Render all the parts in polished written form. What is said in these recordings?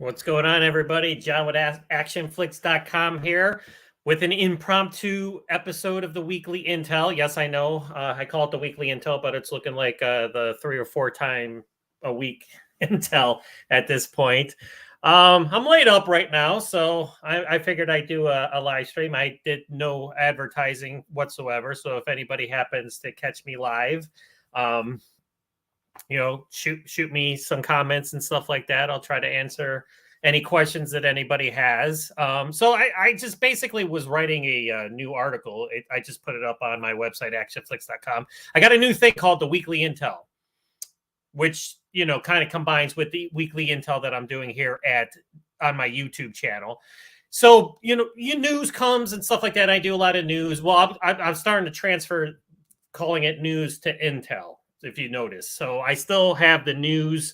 What's going on, everybody? John with ACTION-FLIX.com here with an impromptu episode of the Weekly Intel. Yes, I know I call it the Weekly Intel, but it's looking like the 3 or 4 time a week Intel at this point. I'm laid up right now, so I figured I'd do a live stream. I did no advertising whatsoever, so if anybody happens to catch me live, shoot me some comments and stuff like that. I'll try to answer any questions that anybody has. So I just basically was writing a new article. I just put it up on my website, ACTION-FLIX.com. I got a new thing called the Weekly Intel, which, kind of combines with the Weekly Intel that I'm doing here on my YouTube channel. So, news comes and stuff like that. I do a lot of news. Well, I'm starting to transfer calling it news to Intel, if you notice. So I still have the news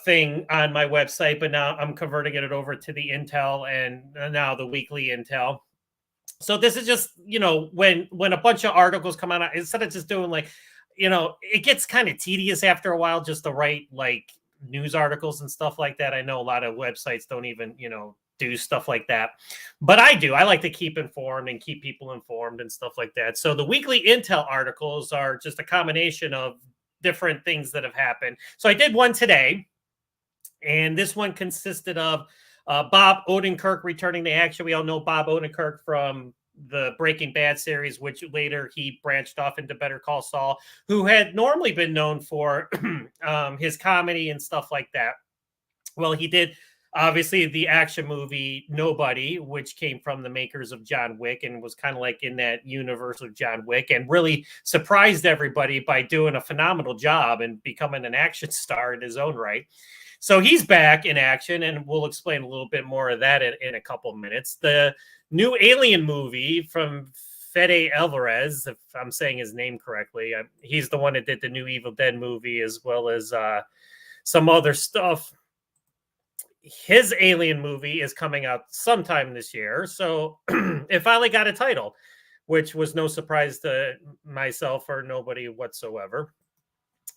thing on my website, but now I'm converting it over to the Intel and now the Weekly Intel. So this is just, when a bunch of articles come out, instead of just doing it gets kind of tedious after a while just to write news articles and stuff like that. I know a lot of websites don't even, do stuff like that, but I do. I like to keep informed and keep people informed and stuff like that. So the Weekly Intel articles are just a combination of different things that have happened. So I did one today, and this one consisted of Bob Odenkirk returning to action. We all know Bob Odenkirk from the Breaking Bad series, which later he branched off into Better Call Saul, who had normally been known for his comedy and stuff like that. Well, he did obviously the action movie Nobody, which came from the makers of John Wick and was kind of like in that universe of John Wick, and really surprised everybody by doing a phenomenal job and becoming an action star in his own right. So he's back in action, and we'll explain a little bit more of that in a couple of minutes. The new Alien movie from Fede Alvarez, if I'm saying his name correctly, he's the one that did the new Evil Dead movie as well as some other stuff. His Alien movie is coming out sometime this year. So it finally got a title, which was no surprise to myself or nobody whatsoever.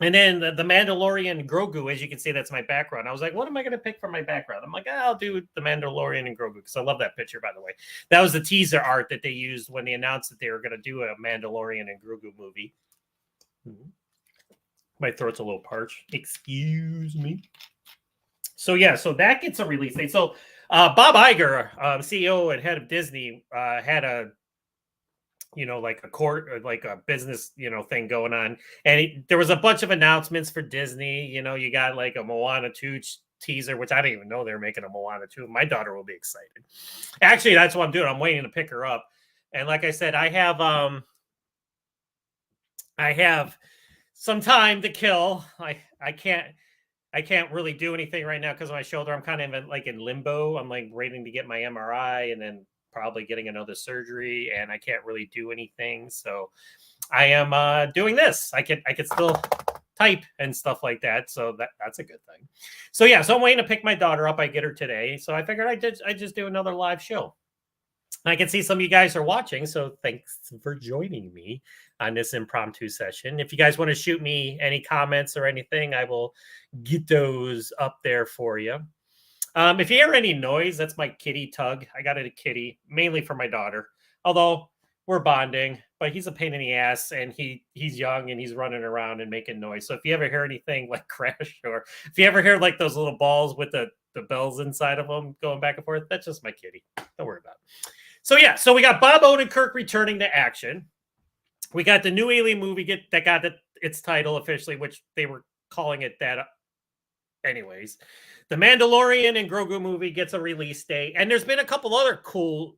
And then the Mandalorian Grogu, as you can see, that's my background. I was like, what am I going to pick for my background? I'm like, I'll do the Mandalorian and Grogu because I love that picture, by the way. That was the teaser art that they used when they announced that they were going to do a Mandalorian and Grogu movie. My throat's a little parched. Excuse me. So, so that gets a release date. So Bob Iger, CEO and head of Disney, had a a business, thing going on. And there was a bunch of announcements for Disney. You got a Moana 2 teaser, which I didn't even know they were making a Moana 2. My daughter will be excited. Actually, that's what I'm doing. I'm waiting to pick her up. And like I said, I have some time to kill. I can't really do anything right now because of my shoulder. I'm kind of in limbo. I'm waiting to get my MRI and then probably getting another surgery, and I can't really do anything. So I am doing this. I could still type and stuff like that. So that's a good thing. So so I'm waiting to pick my daughter up. I get her today. So I figured I just do another live show. I can see some of you guys are watching, so thanks for joining me on this impromptu session. If you guys want to shoot me any comments or anything, I will get those up there for you. If you hear any noise, that's my kitty Tug. I got a kitty, mainly for my daughter, although we're bonding, but he's a pain in the ass, and he's young, and he's running around and making noise. So if you ever hear anything like crash, or if you ever hear those little balls with the bells inside of them going back and forth, that's just my kitty. Don't worry about it. So we got Bob Odenkirk returning to action. We got the new Alien movie that got its title officially, which they were calling it that anyways. The Mandalorian and Grogu movie gets a release date. And there's been a couple other cool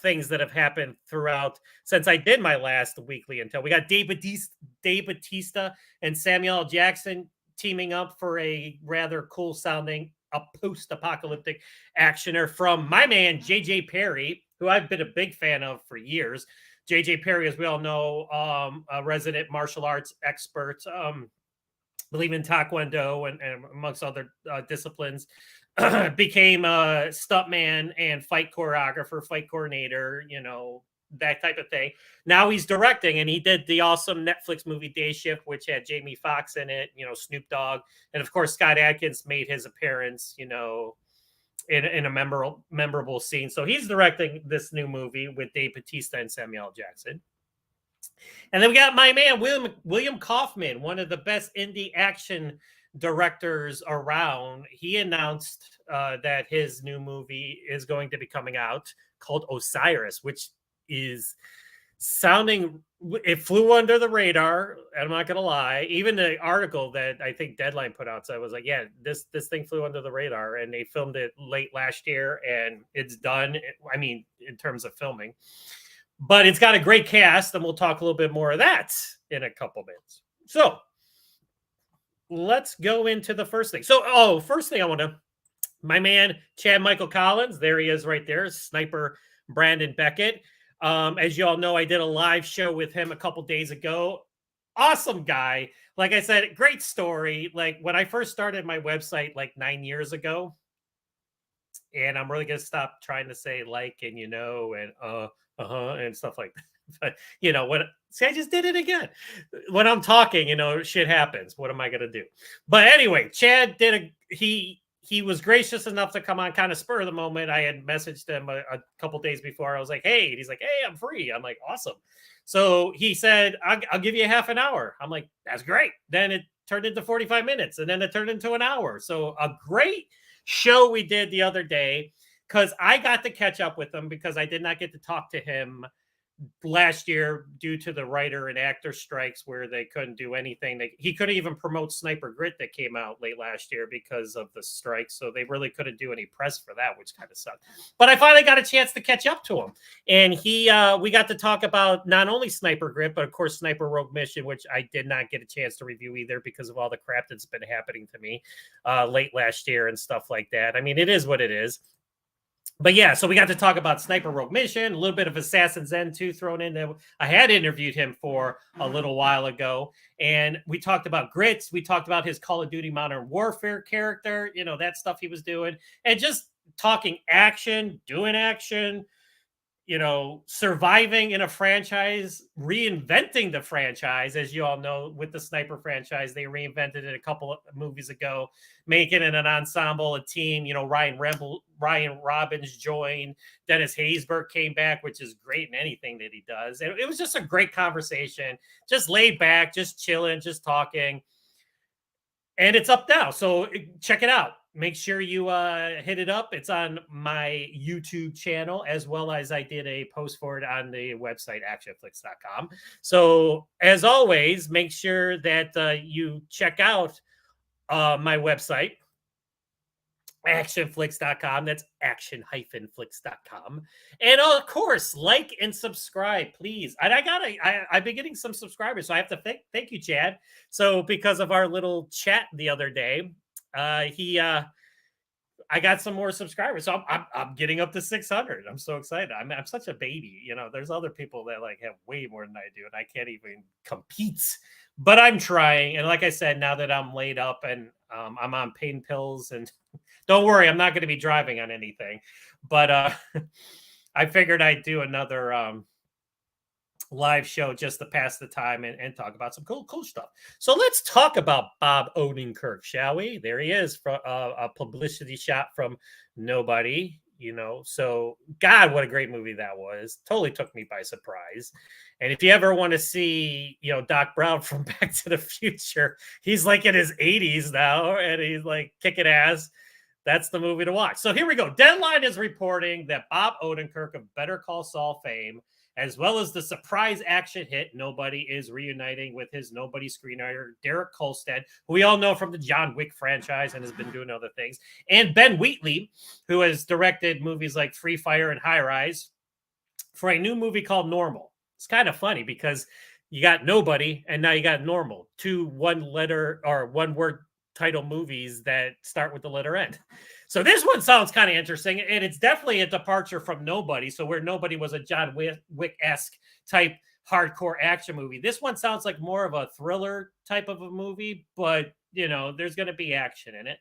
things that have happened throughout since I did my last Weekly Intel. We got Dave Bautista and Samuel L. Jackson teaming up for a rather cool sounding post-apocalyptic actioner from my man, J.J. Perry, who I've been a big fan of for years. J.J. Perry, as we all know, a resident martial arts expert, believe in Taekwondo and amongst other disciplines, became a stuntman and fight choreographer, fight coordinator, that type of thing. Now he's directing, and he did the awesome Netflix movie Day Shift, which had Jamie Foxx in it, Snoop Dogg, and of course Scott Adkins made his appearance, in a memorable scene. So he's directing this new movie with Dave Bautista and Samuel L. Jackson. And then we got my man William Kaufman, one of the best indie action directors around. He announced that his new movie is going to be coming out called Osiris, which is sounding, it flew under the radar. I'm not gonna lie. Even the article that I think Deadline put out, so I was like, yeah, this thing flew under the radar, and they filmed it late last year, and it's done. I mean, in terms of filming, but it's got a great cast, and we'll talk a little bit more of that in a couple minutes. So let's go into the first thing. So, first thing I want to, my man Chad Michael Collins, there he is right there, Sniper Brandon Beckett. As you all know, I did a live show with him a couple days ago. Awesome guy. Like I said, great story. Like when I first started my website like 9 years ago, and I'm really going to stop trying to say and, and stuff like that. But, see, I just did it again. When I'm talking, shit happens. What am I going to do? But anyway, Chad he was gracious enough to come on kind of spur of the moment. I had messaged him a couple days before. I was like, hey, and he's like, hey, I'm free. I'm like, awesome. So he said, I'll give you half an hour. I'm like, that's great. Then it turned into 45 minutes, and then it turned into an hour. So a great show we did the other day, because I got to catch up with him because I did not get to talk to him last year due to the writer and actor strikes where they couldn't do anything. He couldn't even promote Sniper Grit that came out late last year because of the strike. So they really couldn't do any press for that, which kind of sucked. But I finally got a chance to catch up to him. And we got to talk about not only Sniper Grit, but of course Sniper Rogue Mission, which I did not get a chance to review either because of all the crap that's been happening to me late last year and stuff like that. I mean, it is what it is. But yeah, so we got to talk about Sniper Rogue Mission, a little bit of Assassin's End 2 thrown in there. I had interviewed him for a little while ago, and we talked about Grits. We talked about his Call of Duty Modern Warfare character, that stuff he was doing, and just talking action, doing action, surviving in a franchise, reinventing the franchise. As you all know, with the Sniper franchise, they reinvented it a couple of movies ago, making it an ensemble, a team. Ryan Robbins joined, Dennis Haysbert came back, which is great in anything that he does. And it was just a great conversation, just laid back, just chilling, just talking. And it's up now, so check it out. Make sure you hit it up. It's on my YouTube channel, as well as I did a post for it on the website, ACTION-FLIX.com. So as always, make sure that you check out my website, ACTION-FLIX.com. That's action-flix.com. And of course, like and subscribe, please. And I've been getting some subscribers, so I have to thank you, Chad. So because of our little chat the other day, I got some more subscribers, so I'm getting up to 600. I'm so excited. I'm such a baby. There's other people that have way more than I do, and I can't even compete. But I'm trying, and like I said, now that I'm laid up and I'm on pain pills, and don't worry, I'm not going to be driving on anything. But I figured I'd do another live show just to pass the time and talk about some cool stuff. So let's talk about Bob Odenkirk, shall we? There he is, from a publicity shot from nobody. So God, what a great movie that was. Totally took me by surprise. And if you ever want to see, Doc Brown from Back to the Future, he's like in his 80s now, and he's like kicking ass. That's the movie to watch. So here we go. Deadline is reporting that Bob Odenkirk of Better Call Saul fame, as well as the surprise action hit Nobody, is reuniting with his Nobody screenwriter, Derek Kolstad, who we all know from the John Wick franchise and has been doing other things, and Ben Wheatley, who has directed movies like Free Fire and High Rise, for a new movie called Normal. It's kind of funny because you got Nobody and now you got Normal, two one-word title movies that start with the letter N. So this one sounds kind of interesting, and it's definitely a departure from Nobody. So where Nobody was a John Wick-esque type hardcore action movie, this one sounds like more of a thriller type of a movie, but there's going to be action in it.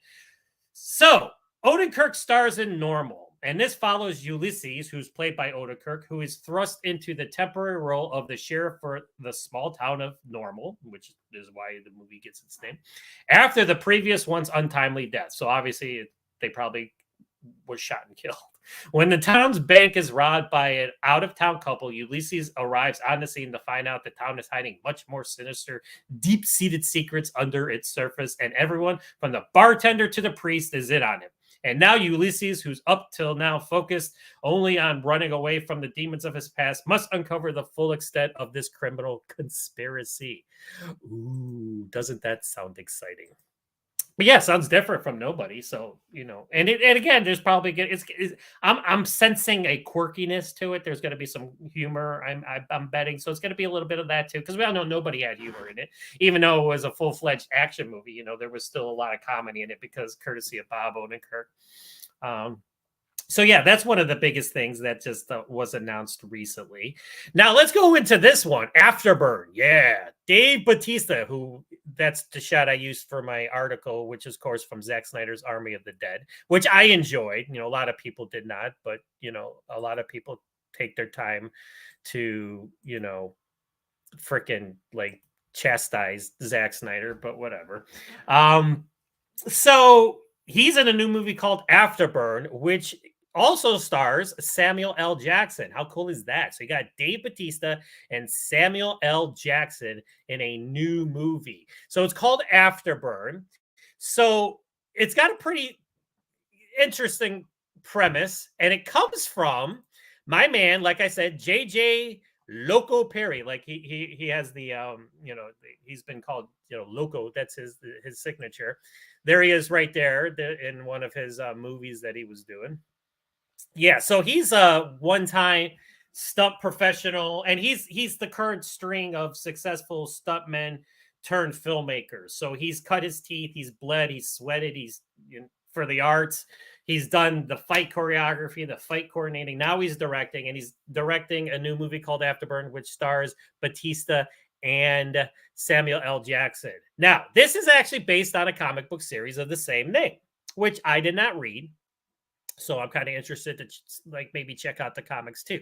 So Odenkirk stars in Normal. And this follows Ulysses, who's played by Odenkirk, who is thrust into the temporary role of the sheriff for the small town of Normal, which is why the movie gets its name, after the previous one's untimely death. So obviously, they probably was shot and killed. When the town's bank is robbed by an out-of-town couple, Ulysses arrives on the scene to find out the town is hiding much more sinister, deep-seated secrets under its surface, and everyone from the bartender to the priest is in on it. And now Ulysses, who's up till now focused only on running away from the demons of his past, must uncover the full extent of this criminal conspiracy. Ooh, doesn't that sound exciting? But yeah, sounds different from Nobody. So, and again, there's probably I'm sensing a quirkiness to it. There's going to be some humor. I'm betting, so it's going to be a little bit of that too, because we all know Nobody had humor in it, even though it was a full-fledged action movie. There was still a lot of comedy in it because courtesy of Bob Odenkirk. So yeah, that's one of the biggest things that just was announced recently. Now let's go into this one, Afterburn. Yeah, Dave Bautista, that's the shot I used for my article, which is, of course, from Zack Snyder's Army of the Dead, which I enjoyed. A lot of people did not, but a lot of people take their time to freaking like chastise Zack Snyder, but whatever. So he's in a new movie called Afterburn, which also stars Samuel L. Jackson. How cool is that? So you got Dave Bautista and Samuel L. Jackson in a new movie. So it's called Afterburn. So it's got a pretty interesting premise, and it comes from my man, like I said, JJ Loco Perry. Like he has the he's been called Loco. That's his signature. There he is right there in one of his movies that he was doing. Yeah, so he's a one-time stunt professional, and he's the current string of successful stuntmen turned filmmakers. So he's cut his teeth, he's bled, he's sweated, he's for the arts. He's done the fight choreography, the fight coordinating. Now he's directing, and he's directing a new movie called Afterburn, which stars Bautista and Samuel L. Jackson. Now, this is actually based on a comic book series of the same name, which I did not read. So I'm kind of interested to maybe check out the comics too.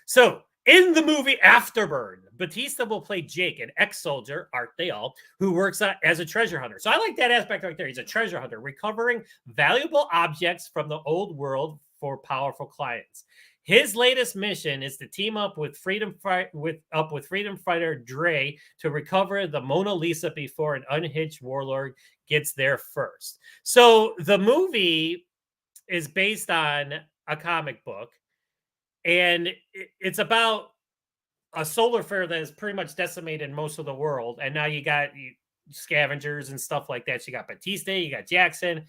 So in the movie Afterburn, Bautista will play Jake, an ex-soldier, aren't they all, who works as a treasure hunter. So I like that aspect right there. He's a treasure hunter, recovering valuable objects from the old world for powerful clients. His latest mission is to team up with freedom fighter Dre to recover the Mona Lisa before an unhinged warlord gets there first. So the movie is based on a comic book, and it's about a solar flare that is pretty much decimated most of the world. And now you got scavengers and stuff like that. So you got Bautista, you got Jackson,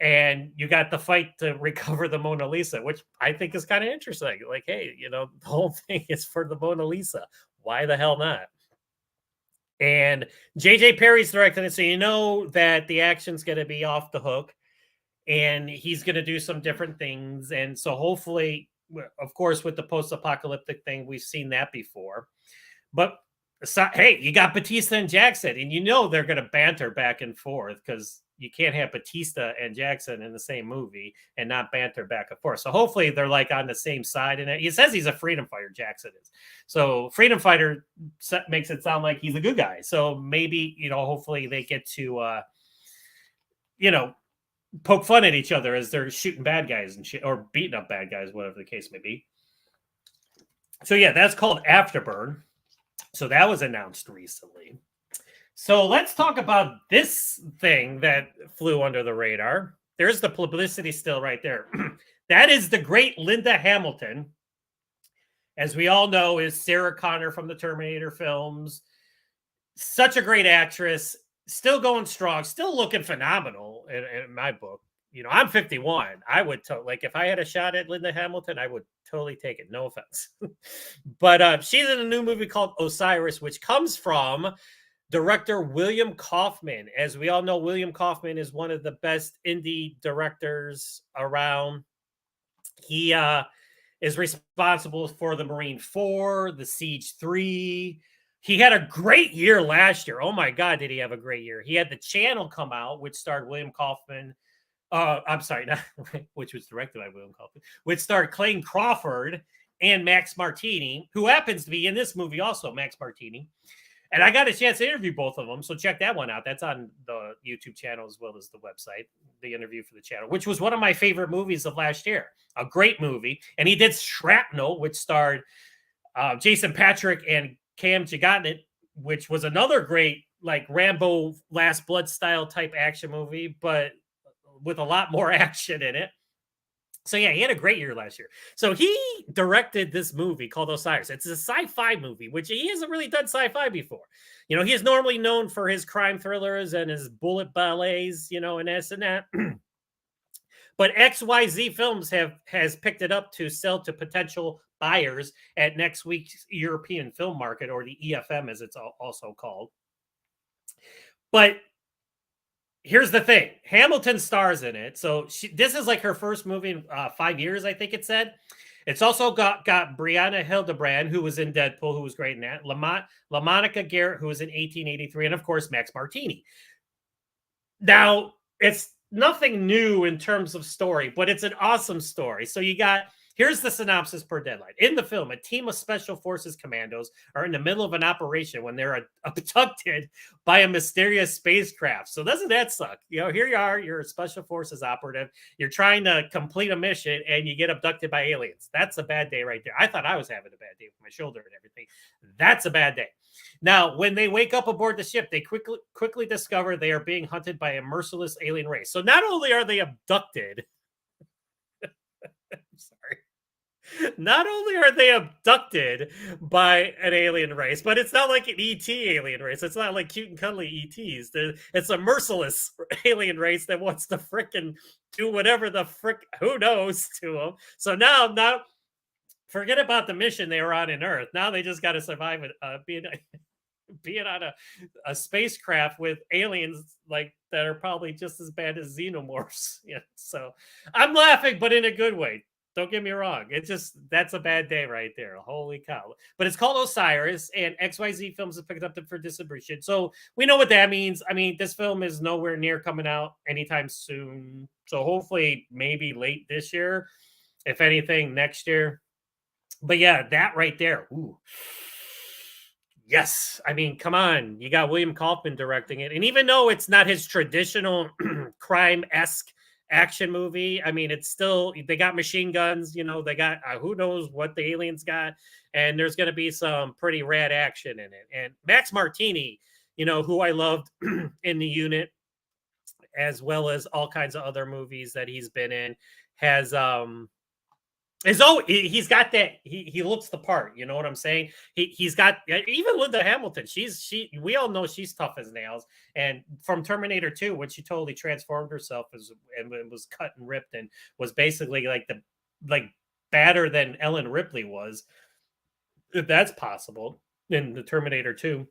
and you got the fight to recover the Mona Lisa, which I think is kind of interesting. Like, hey, the whole thing is for the Mona Lisa. Why the hell not? And JJ Perry's directing it, so you know that the action's going to be off the hook. And he's going to do some different things. And so hopefully, of course, with the post-apocalyptic thing, we've seen that before. But hey, you got Bautista and Jackson, and they're going to banter back and forth, because you can't have Bautista and Jackson in the same movie and not banter back and forth. So hopefully they're like on the same side. And he says he's a freedom fighter, Jackson is. So freedom fighter makes it sound like he's a good guy. So maybe, hopefully they get to, poke fun at each other as they're shooting bad guys and shit, or beating up bad guys, whatever the case may be. So yeah, that's called Afterburn. So that was announced recently. So let's talk about this thing that flew under the radar. There's the publicity still right there. That is the great Linda Hamilton. As we all know, is Sarah Connor from the Terminator films. Such a great actress. Still going strong, still looking phenomenal in my book. I'm 51. I would if I had a shot at Linda Hamilton, I would totally take it. No offense. But she's in a new movie called Osiris, which comes from director William Kaufman. As we all know, William Kaufman is one of the best indie directors around. He is responsible for The Marine 4, The Siege 3. He had a great year last year. Oh my God, did he have a great year? He had The Channel come out, which starred William Kaufman, I'm sorry, not, which was directed by William Kaufman, which starred Clayton Crawford and Max Martini, who happens to be in this movie also, Max Martini. And I got a chance to interview both of them, so check that one out. That's on the YouTube channel as well as the website, the interview for the channel, which was one of my favorite movies of last year. A great movie. And he did Shrapnel, which starred Jason Patrick and Cam Gigandet, which was another great, like, Rambo Last Blood style type action movie, but with a lot more action in it. So yeah, he had a great year last year. So he directed this movie called Osiris. It's a sci-fi movie, which he hasn't really done sci-fi before. You know, he is normally known for his crime thrillers and his bullet ballets, you know, and this and that. But XYZ Films has picked it up to sell to potential buyers at next week's European film market, or the EFM as it's also called. But here's the thing. Hamilton stars in it. So this is like her first movie in 5 years, I think it said. It's also got Brianna Hildebrand, who was in Deadpool, who was great in that. LaMonica Garrett, who was in 1883. And, of course, Max Martini. Now, it's nothing new in terms of story, but it's an awesome story. So you got... Here's the synopsis per Deadline. In the film, a team of Special Forces commandos are in the middle of an operation when they're abducted by a mysterious spacecraft. So doesn't that suck? You know, here you are, you're a Special Forces operative. You're trying to complete a mission and you get abducted by aliens. That's a bad day right there. I thought I was having a bad day with my shoulder and everything. That's a bad day. Now, when they wake up aboard the ship, they quickly discover they are being hunted by a merciless alien race. So not only are they abducted... Sorry. Not only are they abducted by an alien race, but it's not like an ET alien race. It's not like cute and cuddly ETs. It's a merciless alien race that wants to frickin' do whatever the frick, who knows, to them. So now, forget about the mission they were on in Earth. Now they just got to survive being on a spacecraft with aliens like that are probably just as bad as xenomorphs. Yeah, so I'm laughing, but in a good way. Don't get me wrong. It's just, that's a bad day right there. Holy cow. But it's called Osiris, and XYZ Films has picked up for distribution. So we know what that means. I mean, this film is nowhere near coming out anytime soon. So hopefully maybe late this year, if anything, next year. But yeah, that right there. Ooh. Yes. I mean, come on. You got William Kaufman directing it. And even though it's not his traditional crime-esque action movie, I mean, it's still, they got machine guns, you know, they got who knows what the aliens got, and there's going to be some pretty rad action in it. And Max Martini, you know, who I loved in The Unit, as well as all kinds of other movies that he's been in, has he's got that, he looks the part, you know what I'm saying? He's got, even Linda Hamilton, we all know she's tough as nails. And from Terminator 2, when she totally transformed herself and was cut and ripped and was basically like badder than Ellen Ripley was, if that's possible, in the Terminator 2.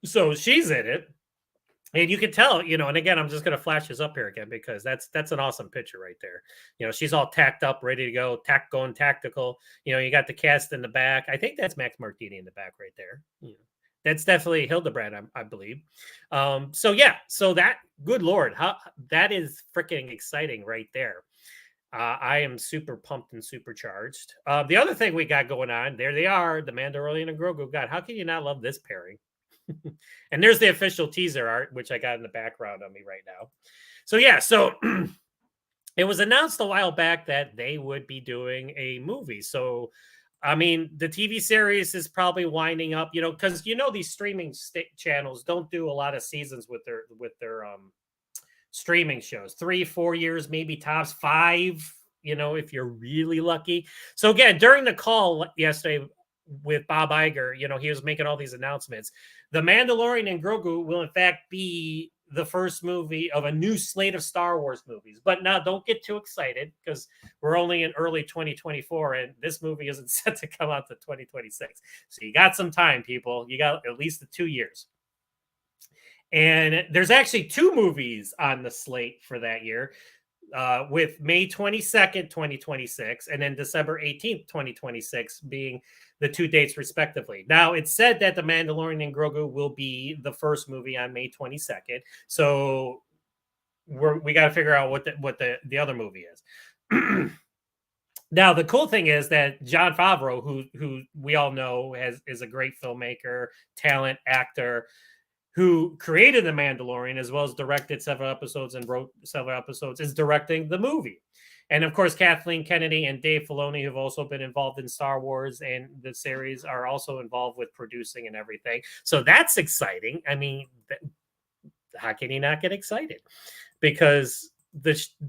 So she's in it. And you can tell, you know, and again, I'm just going to flash this up here again, because that's an awesome picture right there. You know, she's all tacked up, ready to go, going tactical. You know, you got the cast in the back. I think that's Max Martini in the back right there. You know, that's definitely Hildebrand, I believe. So yeah, so that, good Lord, that is freaking exciting right there. I am super pumped and supercharged. The other thing we got going on, there they are, the Mandalorian and Grogu. God, how can you not love this pairing? And there's the official teaser art, which I got in the background on me right now. So yeah, so it was announced a while back that they would be doing a movie. So, I mean, the TV series is probably winding up, you know, because, you know, these streaming channels don't do a lot of seasons with their streaming shows. 3-4 years, maybe tops 5, you know, if you're really lucky. So again, during the call yesterday with Bob Iger, you know, he was making all these announcements. The Mandalorian and Grogu will in fact be the first movie of a new slate of Star Wars movies. But now don't get too excited, because we're only in early 2024 and this movie isn't set to come out to 2026. So you got some time, people. You got at least 2 years. And there's actually 2 movies on the slate for that year, with May 22nd, 2026, and then December 18th, 2026 being the 2 dates respectively. Now, it's said that The Mandalorian and Grogu will be the first movie on May 22nd. So we got to figure out what the other movie is. Now, the cool thing is that Jon Favreau, who we all know is a great filmmaker, talent, actor, who created The Mandalorian as well as directed several episodes and wrote several episodes, is directing the movie. And of course, Kathleen Kennedy and Dave Filoni, who've also been involved in Star Wars and the series, are also involved with producing and everything. So that's exciting. I mean, how can you not get excited? Because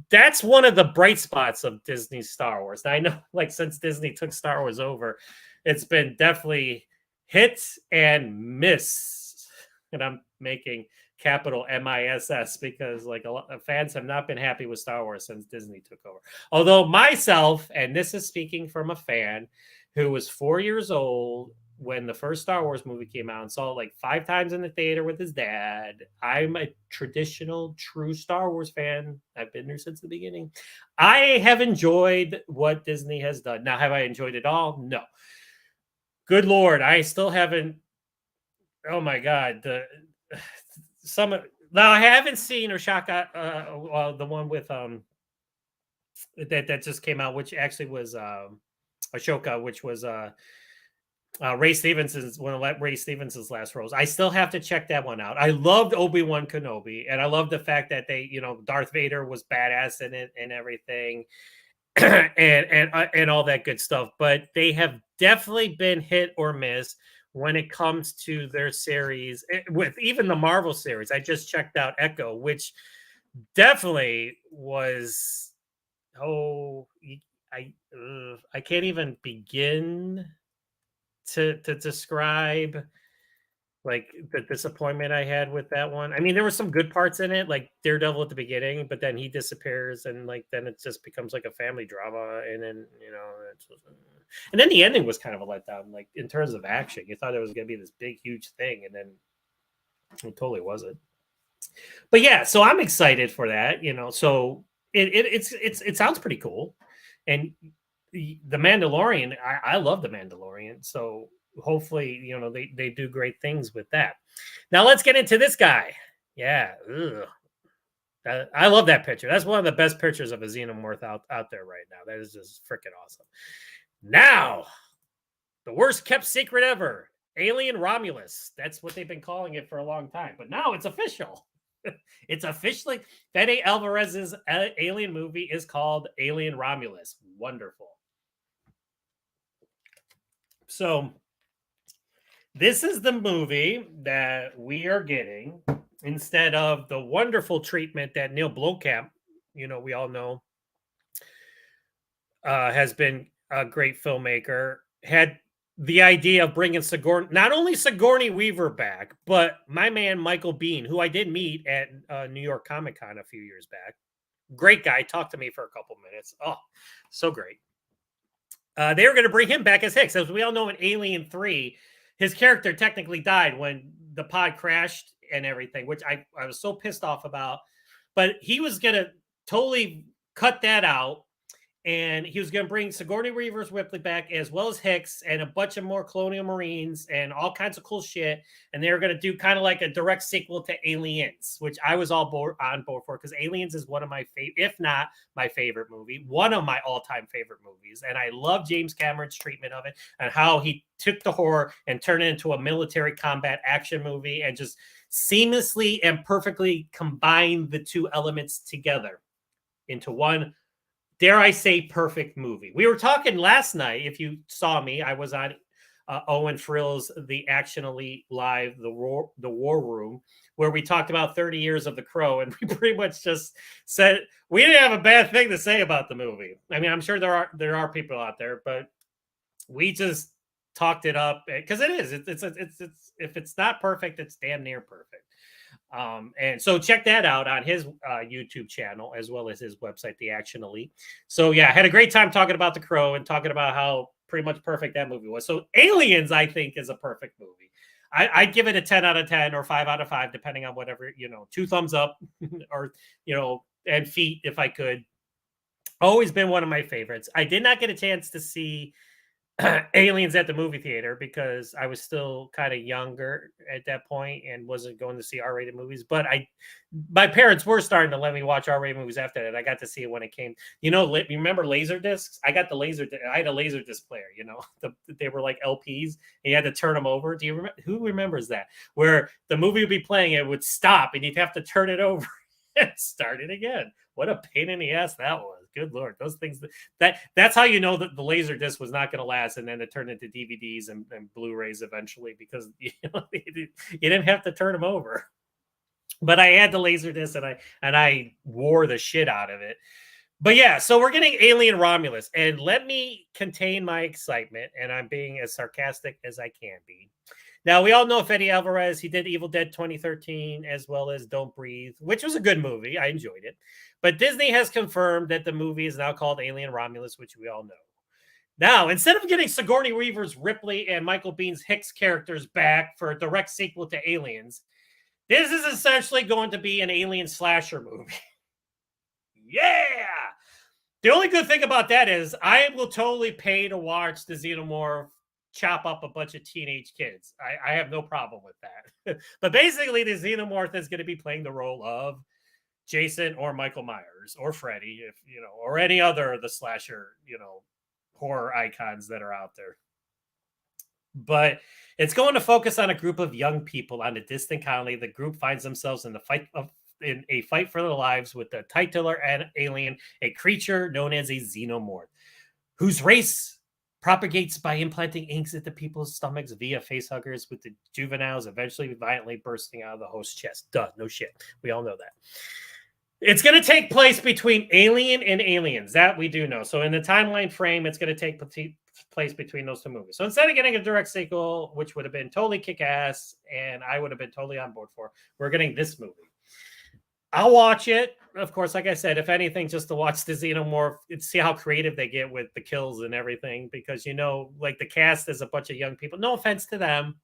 that's one of the bright spots of Disney's Star Wars. Now, I know, like, since Disney took Star Wars over, it's been definitely hits and miss. And I'm making capital MISS because, like, a lot of fans have not been happy with Star Wars since Disney took over. Although myself, and this is speaking from a fan who was 4 years old when the first Star Wars movie came out and saw it like 5 times in the theater with his dad. I'm a traditional, true Star Wars fan. I've been there since the beginning. I have enjoyed what Disney has done. Now, have I enjoyed it all? No. Good Lord, I still haven't. Oh my God, now I haven't seen Oshaka, the one with that just came out, which actually was Ashoka, which was Ray Stevenson's one of Ray Stevenson's last roles. I still have to check that one out. I loved Obi-Wan Kenobi, and I love the fact that they, Darth Vader was badass in it and everything, and all that good stuff. But they have definitely been hit or miss when it comes to their series, with even the Marvel series. I just checked out Echo, which definitely was, I can't even begin to describe like the disappointment I had with that one. I mean, there were some good parts in it, like Daredevil at the beginning, but then he disappears, and like then it just becomes like a family drama, and then and then the ending was kind of a letdown. Like, in terms of action, you thought it was going to be this big, huge thing, and then it totally wasn't. But yeah, so I'm excited for that. So it sounds pretty cool, and the Mandalorian, I love the Mandalorian, so hopefully they do great things with that. Now let's get into this guy. Yeah, I love that picture. That's one of the best pictures of a xenomorph out there right now. That is just freaking awesome. Now, the worst kept secret ever, Alien Romulus. That's what they've been calling it for a long time, but now it's official. It's officially Fede Alvarez's Alien movie is called Alien Romulus. Wonderful. So this is the movie that we are getting instead of the wonderful treatment that Neil Blomkamp, we all know, has been a great filmmaker, had the idea of bringing not only Sigourney Weaver back, but my man Michael Biehn, who I did meet at New York Comic Con a few years back. Great guy. Talked to me for a couple minutes. Oh, so great. They were going to bring him back as Hicks. As we all know, in Alien 3, his character technically died when the pod crashed and everything, which I was so pissed off about. But he was going to totally cut that out, and he was going to bring Sigourney Weaver's Ripley back, as well as Hicks and a bunch of more Colonial Marines and all kinds of cool shit. And they were going to do kind of like a direct sequel to Aliens, which I was on board for, because Aliens is one of my favorite, if not my favorite movie, one of my all-time favorite movies. And I love James Cameron's treatment of it and how he took the horror and turned it into a military combat action movie and just seamlessly and perfectly combined the two elements together into one, dare I say, perfect movie. We were talking last night, if you saw me, I was on Owen Frill's The Action Elite Live, the War Room, where we talked about 30 years of The Crow, and we pretty much just said we didn't have a bad thing to say about the movie. I mean, I'm sure there are people out there, but we just talked it up because it is. It's if it's not perfect, it's damn near perfect. And so check that out on his YouTube channel, as well as his website, The Action Elite. So yeah, I had a great time talking about The Crow and talking about how pretty much perfect that movie was. So Aliens, I think, is a perfect movie. I'd give it a 10 out of 10 or 5 out of 5, depending on whatever, 2 thumbs up or, and feet if I could. Always been one of my favorites. I did not get a chance to see Aliens at the movie theater because I was still kind of younger at that point and wasn't going to see R-rated movies. But my parents were starting to let me watch R-rated movies after that. I got to see it when it came. You know, you remember laser discs? I got the I had a laser disc player. You know, they were like LPs, and you had to turn them over. Do you remember? Who remembers that? Where the movie would be playing, it would stop, and you'd have to turn it over and start it again. What a pain in the ass that was. Good Lord. Those things that's how you know that the laser disc was not going to last. And then it turned into DVDs and Blu-rays eventually because you didn't have to turn them over. But I had the laser disc and I wore the shit out of it. But yeah, so we're getting Alien Romulus, and let me contain my excitement, and I'm being as sarcastic as I can be. Now, we all know Fede Alvarez. He did Evil Dead 2013 as well as Don't Breathe, which was a good movie. I enjoyed it. But Disney has confirmed that the movie is now called Alien Romulus, which we all know. Now, instead of getting Sigourney Weaver's Ripley and Michael Bihn's Hicks characters back for a direct sequel to Aliens, this is essentially going to be an alien slasher movie. Yeah! The only good thing about that is I will totally pay to watch the Xenomorph chop up a bunch of teenage kids. I have no problem with that. But basically, the Xenomorph is going to be playing the role of Jason or Michael Myers or Freddy, if you know, or any other of the slasher, horror icons that are out there. But it's going to focus on a group of young people on a distant colony. The group finds themselves in a fight for their lives with the titular alien, a creature known as a xenomorph, whose race propagates by implanting inks into people's stomachs via facehuggers, with the juveniles eventually violently bursting out of the host's chest. Duh, no shit. We all know that. It's going to take place between Alien and Aliens. That we do know. So in the timeline frame, it's going to take place between those two movies. So instead of getting a direct sequel, which would have been totally kick-ass, and I would have been totally on board for, we're getting this movie. I'll watch it. Of course, like I said, if anything, just to watch the Xenomorph and see how creative they get with the kills and everything. Because, like the cast is a bunch of young people. No offense to them,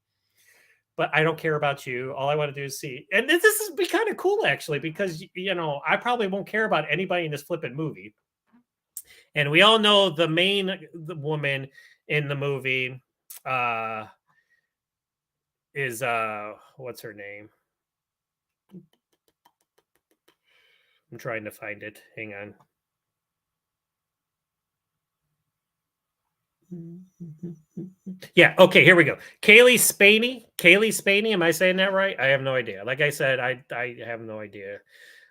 but I don't care about you. All I want to do is see. And this is be kind of cool, actually, because, I probably won't care about anybody in this flipping movie. And we all know the woman in the movie is, what's her name? I'm trying to find it. Hang on. Yeah. Okay. Here we go. Kaylee Spaney. Am I saying that right? I have no idea. Like I said, I have no idea.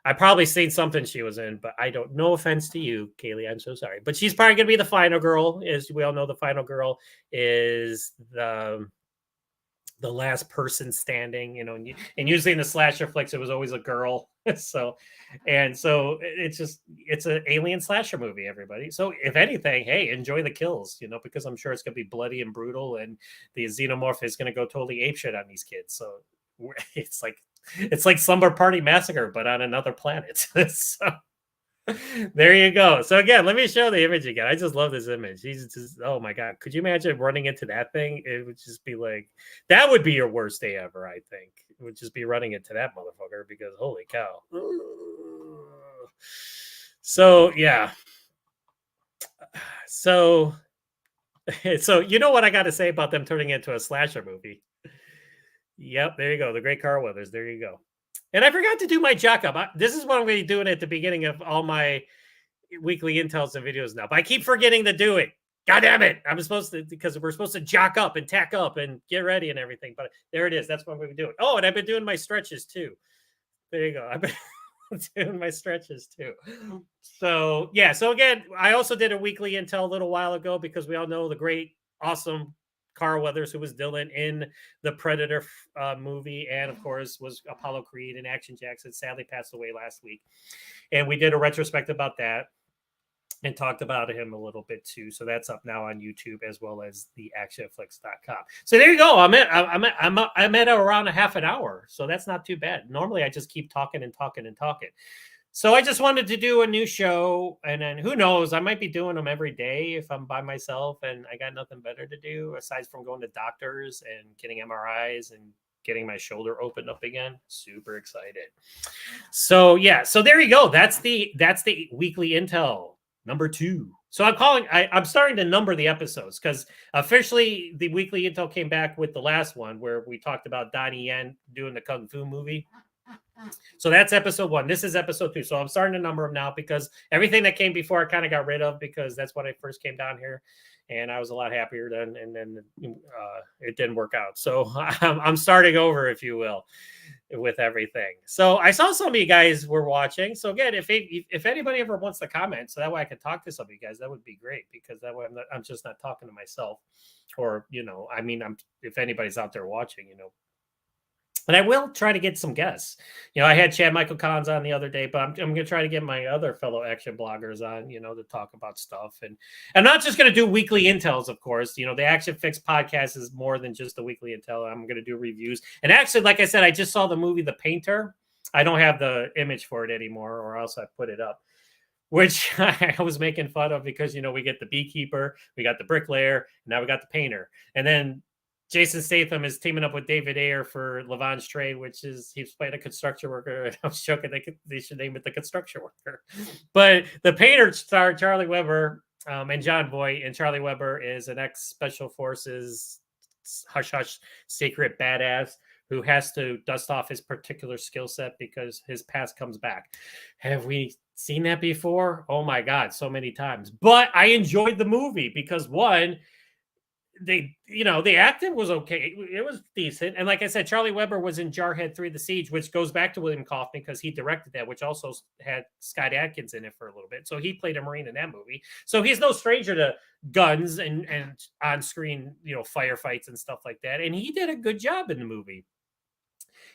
I probably seen something she was in, but I don't. No offense to you, Kaylee. I'm so sorry. But she's probably gonna be the final girl. As we all know, the final girl is the last person standing, and usually in the slasher flicks, it was always a girl. So it's an alien slasher movie, everybody. So if anything, hey, enjoy the kills, because I'm sure it's going to be bloody and brutal, and the xenomorph is going to go totally apeshit on these kids. So it's like Slumber Party Massacre, but on another planet. So there you go. So again, let me show the image again. I just love this image. He's just, oh my God. Could you imagine running into that thing? It would just be like, that would be your worst day ever, I think. It would just be running into that motherfucker because holy cow. So yeah. So you know what I got to say about them turning into a slasher movie? Yep, there you go. The Great Carl Weathers. There you go. And I forgot to do my jock up. This is what I'm going to be doing at the beginning of all my weekly intels and videos now. But I keep forgetting to do it. God damn it. Because we're supposed to jock up and tack up and get ready and everything. But there it is. That's what I'm going to be doing. Oh, and I've been doing my stretches too. There you go. I've been doing my stretches too. So, yeah. So again, I also did a weekly intel a little while ago because we all know the great, awesome Carl Weathers, who was Dylan in the Predator movie, and of course was Apollo Creed and Action Jackson, sadly passed away last week. And we did a retrospect about that and talked about him a little bit too. So that's up now on YouTube as well as the ACTION-FLIX.com. So there you go. I'm at around a half an hour. So that's not too bad. Normally I just keep talking and talking and talking. So I just wanted to do a new show, and then who knows, I might be doing them every day if I'm by myself and I got nothing better to do aside from going to doctors and getting MRIs and getting my shoulder opened up again. Super excited. So yeah, so there you go. That's the weekly intel number 2. So I'm starting to number the episodes because officially the weekly intel came back with the last one where we talked about Donnie Yen doing the Kung Fu movie. So that's episode 1. This is episode 2. So I'm starting to number them now because everything that came before I kind of got rid of because that's when I first came down here. And I was a lot happier then, and then it didn't work out. So I'm starting over, if you will, with everything. So I saw some of you guys were watching. So again, if anybody ever wants to comment, so that way I can talk to some of you guys, that would be great because that way I'm just not talking to myself, or I mean, if anybody's out there watching, But I will try to get some guests. I had Chad Michael Collins on the other day, but I'm going to try to get my other fellow action bloggers on, to talk about stuff. And I'm not just going to do weekly intels, of course. The ACTION-FLIX podcast is more than just a weekly intel. I'm going to do reviews. And actually, like I said, I just saw the movie The Painter. I don't have the image for it anymore, or else I put it up, which I was making fun of because, we get the beekeeper, we got the bricklayer, and now we got the painter. And then Jason Statham is teaming up with David Ayer for Levon's Trade, which is he's playing a construction worker. I was joking they should name it the construction worker. But the painter star Charlie Weber and John Voight, and Charlie Weber is an ex-Special Forces hush-hush secret badass who has to dust off his particular skill set because his past comes back. Have we seen that before? Oh my God, so many times. But I enjoyed the movie because one, the acting was okay. It was decent. And like I said, Charlie Weber was in Jarhead 3: The Siege, which goes back to William Kaufman because he directed that, which also had Scott Adkins in it for a little bit. So he played a Marine in that movie. So he's no stranger to guns and on-screen, firefights and stuff like that. And he did a good job in the movie.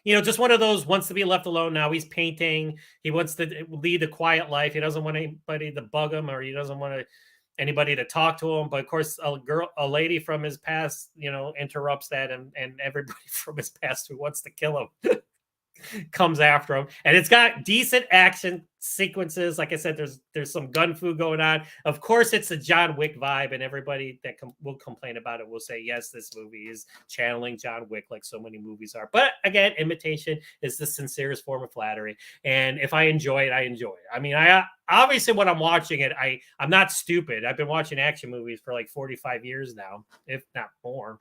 Just one of those wants to be left alone. Now he's painting. He wants to lead a quiet life. He doesn't want anybody to bug him, or he doesn't want anybody to talk to him. But of course, a lady from his past, interrupts that, and everybody from his past who wants to kill him comes after him. And it's got decent action sequences. Like I said, there's some gun fu going on. Of course, it's a John Wick vibe, and everybody that will complain about it will say, yes, this movie is channeling John Wick like so many movies are. But again, imitation is the sincerest form of flattery. And if I enjoy it, I enjoy it. I mean, I obviously when I'm watching it, I'm not stupid. I've been watching action movies for like 45 years now, if not more.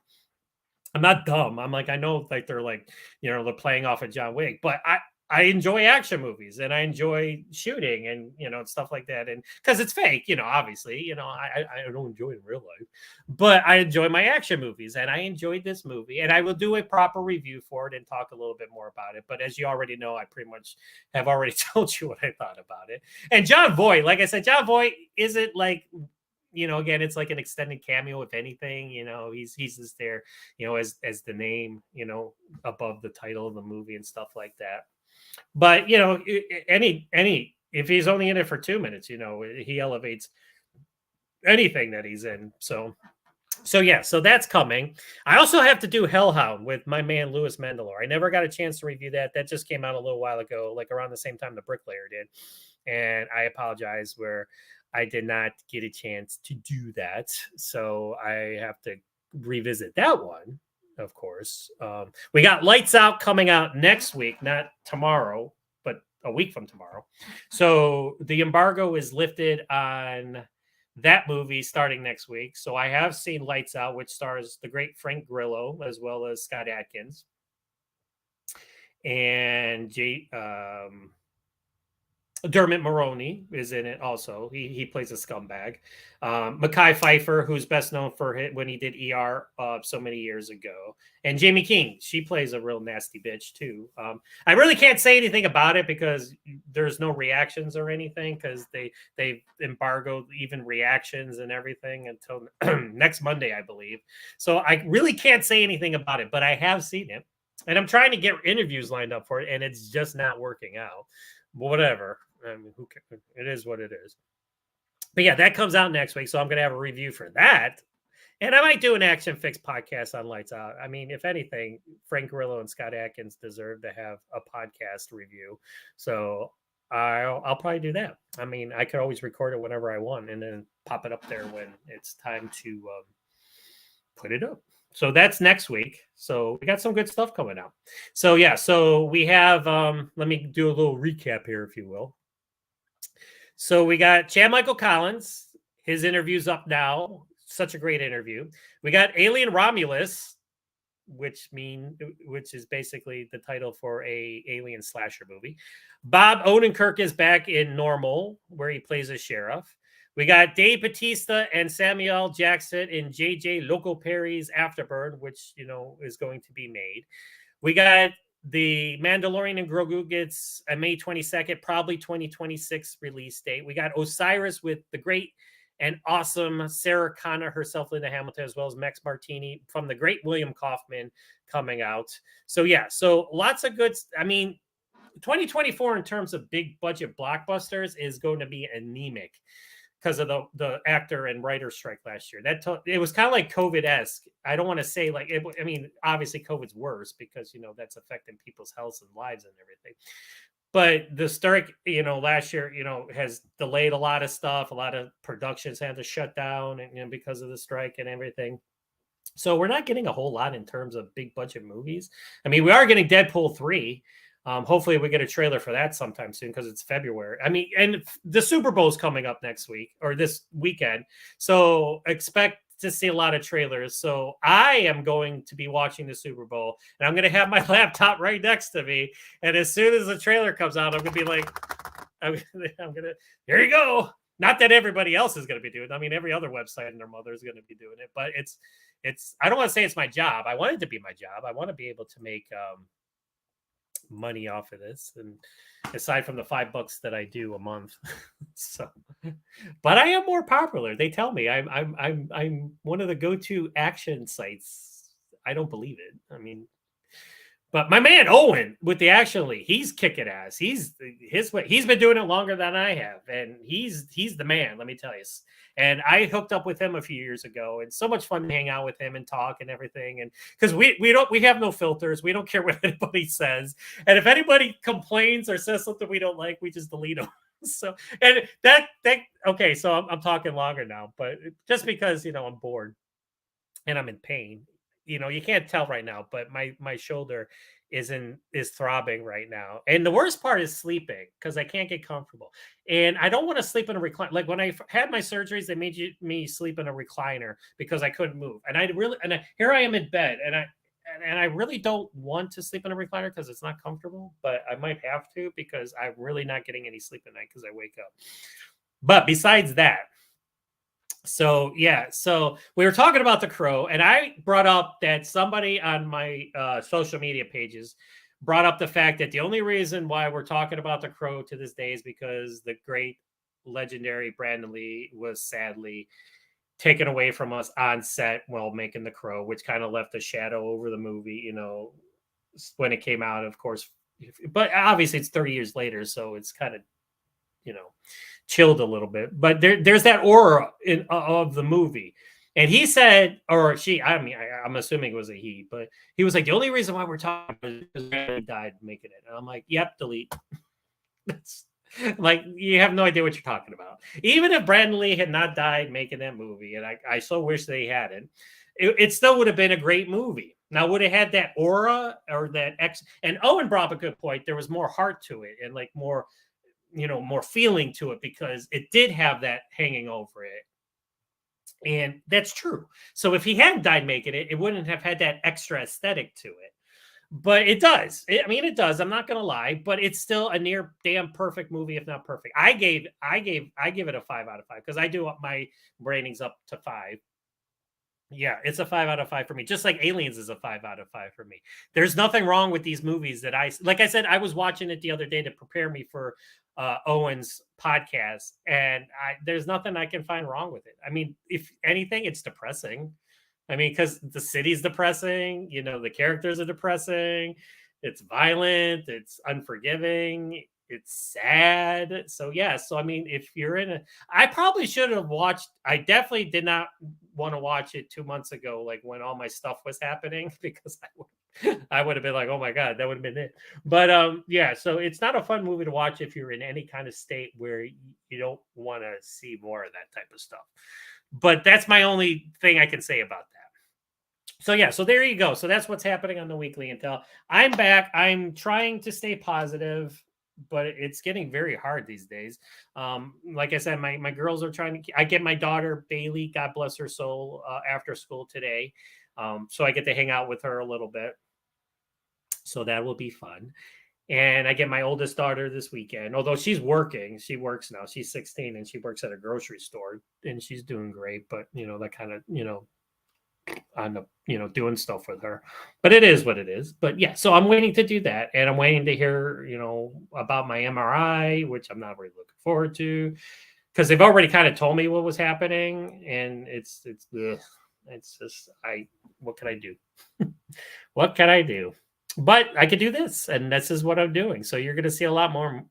I'm not dumb. I'm like, I know like they're like, they're playing off of John Wick, but I enjoy action movies and I enjoy shooting and, and stuff like that. And because it's fake, obviously, I don't enjoy it in real life, but I enjoy my action movies, and I enjoyed this movie, and I will do a proper review for it and talk a little bit more about it. But as you already know, I pretty much have already told you what I thought about it. And John Voight, like I said, John Voight isn't like, again, it's like an extended cameo, if anything. He's just there, as the name, above the title of the movie and stuff like that. But if he's only in it for 2 minutes, he elevates anything that he's in. So yeah, so that's coming. I also have to do Hellhound with my man Louis Mandalorian. I never got a chance to review that. That just came out a little while ago, like around the same time the Bricklayer did. And I apologize where I did not get a chance to do that. So I have to revisit that one, of course. We got Lights Out coming out next week, not tomorrow, but a week from tomorrow. So the embargo is lifted on that movie starting next week. So I have seen Lights Out, which stars the great Frank Grillo as well as Scott Adkins. And Dermot Mulroney is in it also. He plays a scumbag. Mekhi Phifer, who's best known for when he did ER so many years ago. And Jamie King, she plays a real nasty bitch too. I really can't say anything about it because there's no reactions or anything because they've embargoed even reactions and everything until next Monday, I believe. So I really can't say anything about it, but I have seen it. And I'm trying to get interviews lined up for it, and it's just not working out. Whatever. I mean, who cares? It is what it is. But yeah, that comes out next week. So I'm going to have a review for that. And I might do an ACTION-FLIX podcast on Lights Out. I mean, if anything, Frank Grillo and Scott Adkins deserve to have a podcast review. So I'll probably do that. I mean, I could always record it whenever I want and then pop it up there when it's time to put it up. So that's next week. So we got some good stuff coming out. So yeah, so we have, let me do a little recap here, if you will. So we got Chad Michael Collins. his interview's up now. Such a great interview. We got Alien Romulus, which is basically the title for a alien slasher movie. Bob Odenkirk is back in Normal, where he plays a sheriff. We got Dave Bautista and Samuel Jackson in J.J. Loco Perry's Afterburn, which, is going to be made. We got the Mandalorian and Grogu gets a May 22nd, probably 2026 release date. We got Osiris with the great and awesome Sarah Connor herself, Linda Hamilton, as well as Max Martini from the great William Kaufman coming out. So lots of good. 2024 in terms of big budget blockbusters is going to be anemic because of the actor and writer strike last year. It was kind of like COVID-esque. I don't want to say like it. Obviously COVID's worse because that's affecting people's health and lives and everything. But the strike, last year, has delayed a lot of stuff. A lot of productions had to shut down, and because of the strike and everything. So we're not getting a whole lot in terms of big budget movies. We are getting Deadpool 3. Hopefully we get a trailer for that sometime soon because it's February. And the Super Bowl is coming up next week or this weekend. So expect to see a lot of trailers. So I am going to be watching the Super Bowl and I'm going to have my laptop right next to me. And as soon as the trailer comes out, I'm going to be like, here you go. Not that everybody else is going to be doing it. Every other website and their mother is going to be doing it, but I don't want to say it's my job. I want it to be my job. I want to be able to make, money off of this, and aside from the $5 that I do a month. So, but I am more popular. They tell me I'm one of the go-to action sites. I don't believe it. But my man Owen with the Action League, he's kicking ass. He's been doing it longer than I have, and he's the man. Let me tell you. And I hooked up with him a few years ago, and so much fun to hang out with him and talk and everything. And because we have no filters, we don't care what anybody says, and if anybody complains or says something we don't like, we just delete them. So and that okay. So I'm talking longer now, but just because I'm bored and I'm in pain. You can't tell right now, but my shoulder is throbbing right now. And the worst part is sleeping because I can't get comfortable. And I don't want to sleep in a recliner. Like when I had my surgeries, they made me sleep in a recliner because I couldn't move. And here I am in bed and I really don't want to sleep in a recliner because it's not comfortable, but I might have to because I'm really not getting any sleep at night because I wake up. But besides that, so we were talking about The Crow, and I brought up that somebody on my social media pages brought up the fact that the only reason why we're talking about The Crow to this day is because the great legendary Brandon Lee was sadly taken away from us on set while making The Crow, which kind of left a shadow over the movie, when it came out, of course. But obviously it's 30 years later, so it's kind of chilled a little bit, but there's that aura of the movie. And he said, or she, I'm assuming it was a he, but he was like, the only reason why we're talking is because he died making it. And I'm like, yep, delete. That's like, you have no idea what you're talking about. Even if Brandon Lee had not died making that movie, and I so wish they hadn't, it still would have been a great movie. Now, would it had that aura or that and Owen brought up a good point. There was more heart to it and like more feeling to it because it did have that hanging over it. And that's true. So if he hadn't died making it, it wouldn't have had that extra aesthetic to it. But it does. It does. I'm not going to lie, but it's still a near damn perfect movie, if not perfect. I give it a 5 out of 5 because I do up my ratings up to 5. Yeah, it's a 5 out of 5 for me. Just like Aliens is a 5 out of 5 for me. There's nothing wrong with these movies that like I said, I was watching it the other day to prepare me for Owen's podcast, and there's nothing I can find wrong with it. If anything, it's depressing. Because the city's depressing, the characters are depressing, it's violent, it's unforgiving, it's sad. So if you're I probably should have watched. I definitely did not want to watch it 2 months ago, like when all my stuff was happening, because I would have been like, oh my God, that would have been it. But so it's not a fun movie to watch if you're in any kind of state where you don't want to see more of that type of stuff. But that's my only thing I can say about that. So there you go. So that's what's happening on the Weekly Intel. I'm back. I'm trying to stay positive. but it's getting very hard these days. Like I said, my girls are trying to. I get my daughter Bailey, God bless her soul, after school today, so I get to hang out with her a little bit. So that will be fun. And I get my oldest daughter this weekend, although she's working. She works now. She's 16 and she works at a grocery store and she's doing great. But, that kind of, on the, doing stuff with her. But it is what it is. But yeah, so I'm waiting to do that. And I'm waiting to hear, about my MRI, which I'm not really looking forward to because they've already kind of told me what was happening. And it's just, what can I do? What can I do? But I could do this, and this is what I'm doing. So you're going to see a lot more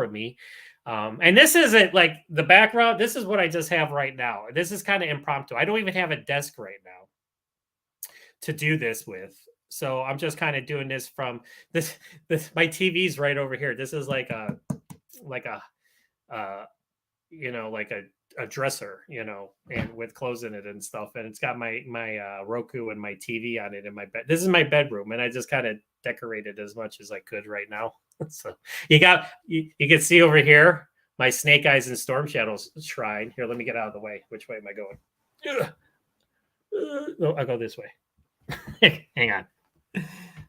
of me. And this isn't like the background. This is what I just have right now. This is kind of impromptu. I don't even have a desk right now to do this with. So I'm just kind of doing this from this. My TV's right over here. This is like a dresser, and with clothes in it and stuff. And it's got my Roku and my TV on it in my bed. This is my bedroom, and I just kind of decorated as much as I could right now. So you can see over here my Snake Eyes and Storm Shadows shrine. Here, let me get out of the way. Which way am I going? No, I'll go this way. Hang on.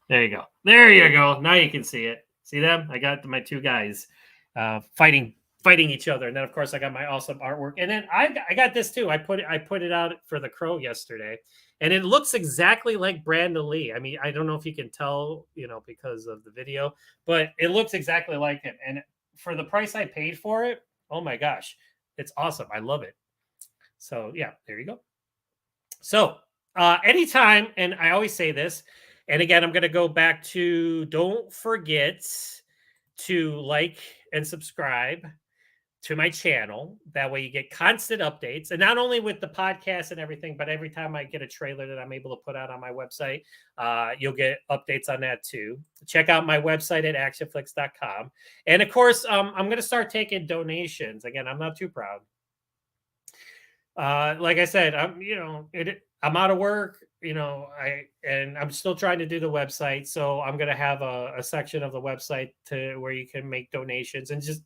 There you go. There you go. Now you can see it. See them? I got my two guys fighting each other, and then of course I got my awesome artwork, and then I got this too. I put it out for the Crow yesterday, and it looks exactly like Brandon Lee. I mean, I don't know if you can tell, because of the video, but it looks exactly like him. And for the price I paid for it, oh my gosh, it's awesome. I love it. So yeah, there you go. So anytime, and I always say this, and again, I'm going to go back to, don't forget to like and subscribe to my channel. That way you get constant updates, and not only with the podcast and everything, but every time I get a trailer that I'm able to put out on my website, you'll get updates on that too. Check out my website at ACTION-FLIX.com. And of course, I'm going to start taking donations. Again, I'm not too proud. Like I said, I'm out of work, and I'm still trying to do the website. So I'm going to have a section of the website where you can make donations and just,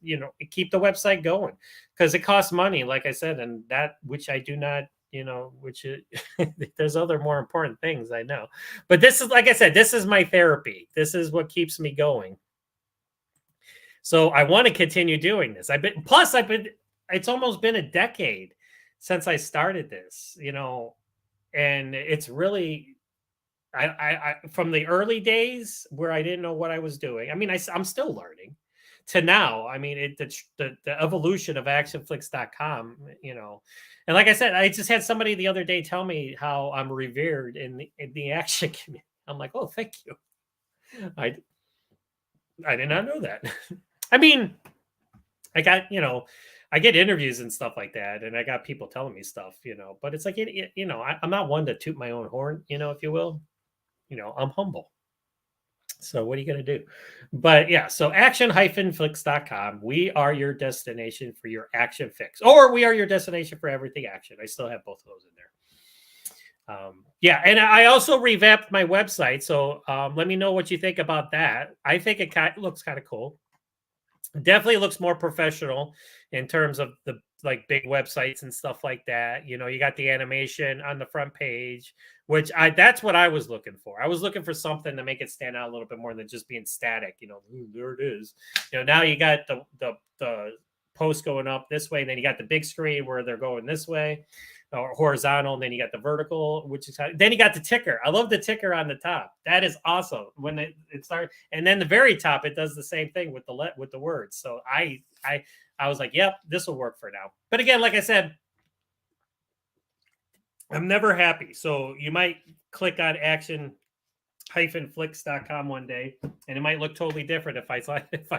keep the website going, because it costs money, like I said, and that, which I do not, there's other more important things, I know. But this is, like I said, this is my therapy. This is what keeps me going. So I want to continue doing this. It's almost been a decade since I started this, and it's really, I from the early days where I didn't know what I was doing. I mean, I'm still learning, to now. I mean, the evolution of ACTION-FLIX.com, and like I said, I just had somebody the other day tell me how I'm revered in the action community. I'm like, oh, thank you. I did not know that. I mean, I got, I get interviews and stuff like that, and I got people telling me stuff, but it's like, I'm not one to toot my own horn, if you will. I'm humble. So what are you going to do? But yeah, so action-flix.com. We are your destination for your action fix, or we are your destination for everything action. I still have both of those in there. Yeah, and I also revamped my website. So let me know what you think about that. I think it looks kind of cool. Definitely looks more professional in terms of the big websites and stuff like that. You got the animation on the front page, which that's what I was looking for. I was looking for something to make it stand out a little bit more than just being static. There it is. Now you got the post going up this way, and then you got the big screen where they're going this way, or horizontal, and then you got the vertical, which is then you got the ticker. I love the ticker on the top. That is awesome when it starts, and then the very top it does the same thing with the words. So I was like, yep, this will work for now. But again, like I said, I'm never happy. So you might click on action-flix.com one day, and it might look totally different if I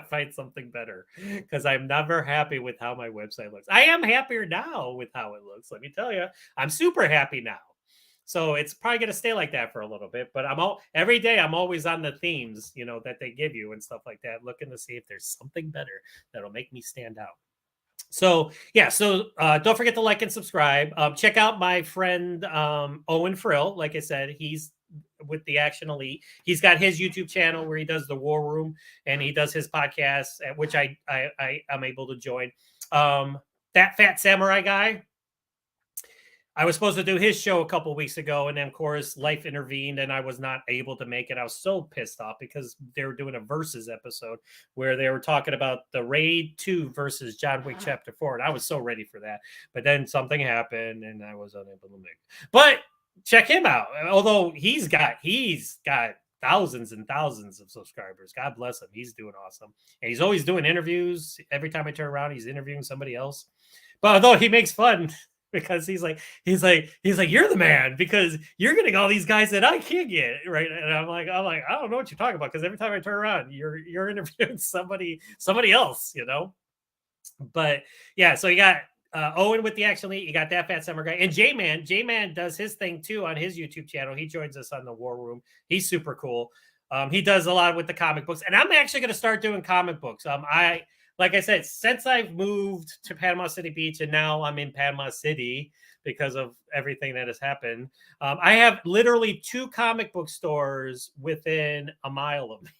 find something better, because I'm never happy with how my website looks. I am happier now with how it looks. Let me tell you, I'm super happy now. So it's probably going to stay like that for a little bit, but every day I'm always on the themes, that they give you and stuff like that, looking to see if there's something better that'll make me stand out. So yeah, don't forget to like and subscribe. Check out my friend Owen Frill. Like I said, with the Action Elite. He's got his YouTube channel where he does the War Room and he does his podcast, at which I am able to join. That Fat Samurai guy, I was supposed to do his show a couple of weeks ago, and then of course life intervened, and I was not able to make it. I was so pissed off because they were doing a versus episode where they were talking about the Raid 2 versus John Wick Chapter 4, and I was so ready for that. But then something happened, and I was unable to make it. But check him out. Although he's got thousands and thousands of subscribers. God bless him. He's doing awesome, and he's always doing interviews. Every time I turn around, he's interviewing somebody else. But although he makes fun. Because he's like, you're the man because you're getting all these guys that I can't get, right? And I'm like, I don't know what you're talking about because every time I turn around, you're interviewing somebody else, you know. But yeah, so you got Owen with the Action Elite, you got that Fat Summer guy, and J-Man does his thing too on his YouTube channel. He joins us on the War Room. He's super cool. He does a lot with the comic books, and I'm actually going to start doing comic books. Like I said, since I've moved to Panama City Beach and now I'm in Panama City because of everything that has happened, I have literally 2 comic book stores within a mile of me.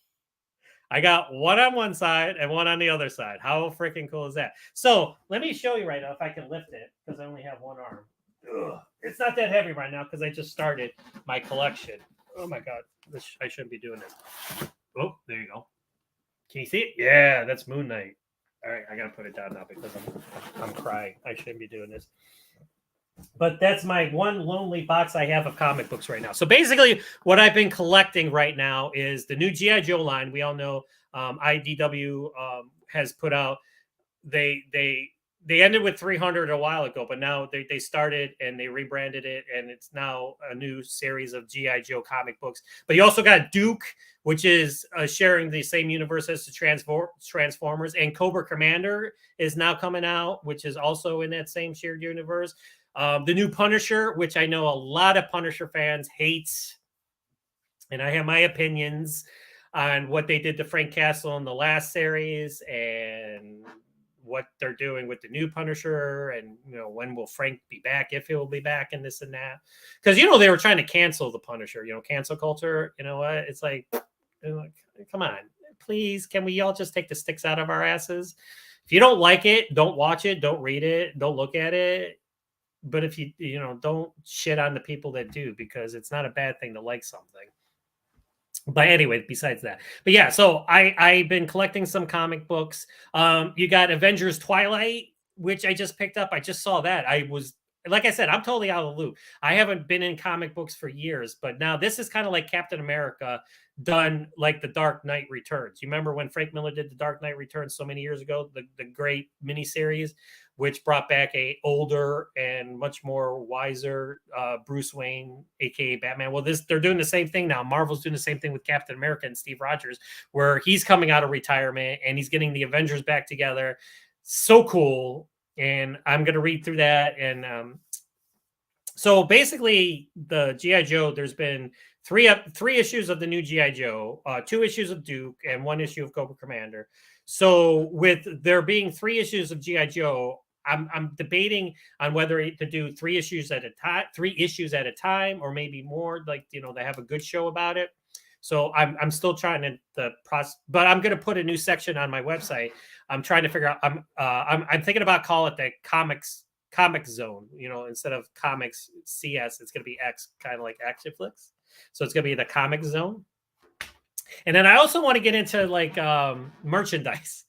I got one on one side and one on the other side. How freaking cool is that? So let me show you right now if I can lift it because I only have one arm. Ugh. It's not that heavy right now because I just started my collection. Oh my God, I shouldn't be doing this. Oh, there you go. Can you see it? Yeah, that's Moon Knight. All right, I gotta put it down now because I'm crying. I shouldn't be doing this. But that's my one lonely box I have of comic books right now. So basically, what I've been collecting right now is the new G.I. Joe line. We all know IDW has put out. They ended with 300 a while ago, but now they started and they rebranded it, and it's now a new series of G.I. Joe comic books. But you also got Duke, which is sharing the same universe as the Transformers, and Cobra Commander is now coming out, which is also in that same shared universe. The new Punisher, which I know a lot of Punisher fans hate, and I have my opinions on what they did to Frank Castle in the last series and what they're doing with the new Punisher, and when will Frank be back, if he will be back, and this and that. Because they were trying to cancel the Punisher, cancel culture. You know what? It's like, come on, please, can we all just take the sticks out of our asses? If you don't like it, don't watch it, don't read it, don't look at it. But if you don't shit on the people that do, because it's not a bad thing to like something. But anyway, besides that, but yeah, so I've been collecting some comic books. You got Avengers Twilight, which I just picked up. I just saw that. Like I said, I'm totally out of the loop. I haven't been in comic books for years, but now this is kind of like Captain America done like the Dark Knight Returns. You remember when Frank Miller did the Dark Knight Returns so many years ago, the great miniseries, which brought back a older and much more wiser Bruce Wayne, aka Batman. Well, they're doing the same thing now. Marvel's doing the same thing with Captain America and Steve Rogers, where he's coming out of retirement and he's getting the Avengers back together. So cool. And I'm going to read through that. And so basically, the G.I. Joe, there's been three issues of the new G.I. Joe, 2 issues of Duke, and 1 issue of Cobra Commander. So with there being 3 issues of G.I. Joe, I'm debating on whether to do 3 issues at a time, or maybe more. Like they have a good show about it. So I'm still trying to process, but I'm going to put a new section on my website. I'm trying to figure out. I'm thinking about call it the comic zone. Instead of comics CS, it's going to be X, kind of like ACTION-FLIX. So it's going to be the comic zone. And then I also want to get into like merchandise.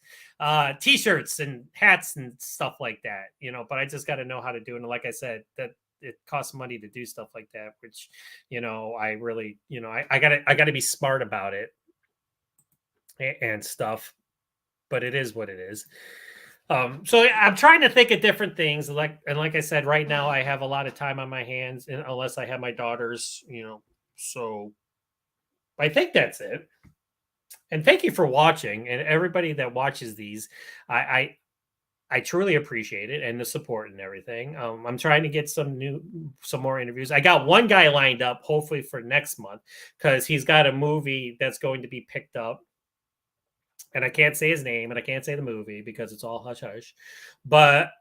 T-shirts and hats and stuff like that, but I just got to know how to do it. And like I said, that it costs money to do stuff like that, which, I really, I gotta be smart about it and stuff, but it is what it is. So I'm trying to think of different things. Like I said, right now I have a lot of time on my hands, and unless I have my daughters, so I think that's it. And thank you for watching, and everybody that watches these. I truly appreciate it, and the support and everything. I'm trying to get some more interviews. I got one guy lined up, hopefully for next month, because he's got a movie that's going to be picked up, and I can't say his name and I can't say the movie because it's all hush hush. But